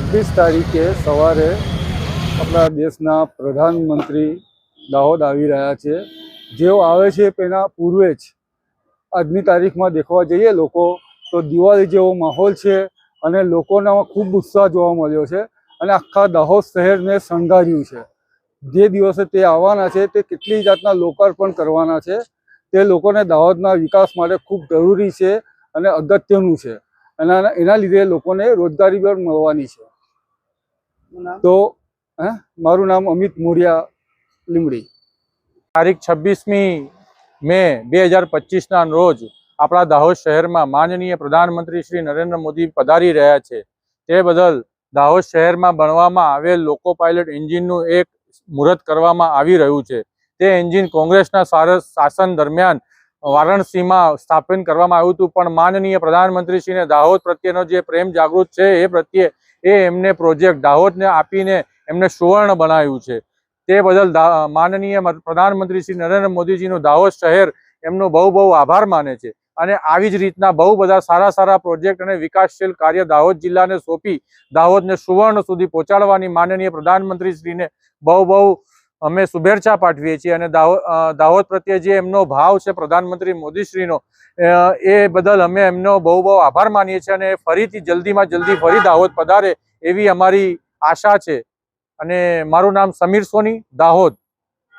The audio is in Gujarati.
26 તારીખે સવારે આપણા દેશના પ્રધાનમંત્રી દાહોદ આવી રહ્યા છે। જેઓ આવે છે તેના પૂર્વે જ આજની તારીખમાં દેખવા જઈએ લોકો તો દિવાળી જેવો માહોલ છે અને લોકોનામાં ખૂબ ઉત્સાહ જોવા મળ્યો છે અને આખા દાહોદ શહેરને શણગાર્યું છે। જે દિવસે તે આવવાના છે તે કેટલી જાતના લોકાર્પણ કરવાના છે। તે લોકોને દાહોદના વિકાસ માટે ખૂબ જરૂરી છે અને અગત્યનું છે। એના લીધે લોકોને રોજગારી પણ મળવાની છે। તો મારું નામ અમિત મોડિયા લીમડી। તારીખ 26મી મે 2025ના રોજ આપણા દાહોદ શહેરમાં માનનીય પ્રધાનમંત્રી શ્રી નરેન્દ્ર મોદી પધારી રહ્યા છે। તે બદલ દાહોદ શહેરમાં બનવામાં આવેલ લોકો પાયલટ એન્જિનનું એક મુહૂર્ત કરવામાં આવી રહ્યું છે। તે એન્જિન કોંગ્રેસના શાસન દરમિયાન વારાણસીમાં સ્થાપન કરવામાં આવ્યું હતું, પણ માનનીય પ્રધાનમંત્રીશ્રીને દાહોદ પ્રત્યેનો જે પ્રેમ જાગૃત છે એ પ્રત્યે એમને પ્રોજેક્ટ દાહોદને આપીને એમને સુવર્ણ બનાવ્યું છે। તે બદલ માનનીય પ્રધાનમંત્રી શ્રી નરેન્દ્ર મોદીજીનું દાહોદ શહેર એમનો બહુ આભાર માને છે અને આવી જ રીતના બહુ બધા સારા પ્રોજેક્ટ અને વિકાસશીલ કાર્ય દાહોદ જિલ્લાને સોંપી દાહોદને સુવર્ણ સુધી પહોંચાડવાની માનનીય પ્રધાનમંત્રીશ્રીને બહુ અમે શુભેચ્છા પાઠવીએ છીએ અને દાહોદ પ્રત્યે જે એમનો ભાવ છે પ્રધાનમંત્રી મોદીશ્રીનો એ બદલ અમે એમનો બહુ આભાર માનીએ છીએ અને ફરીથી જલ્દીમાં જલ્દી ફરી દાહોદ પધારે એવી અમારી આશા છે। અને મારું નામ સમીર સોની, દાહોદ।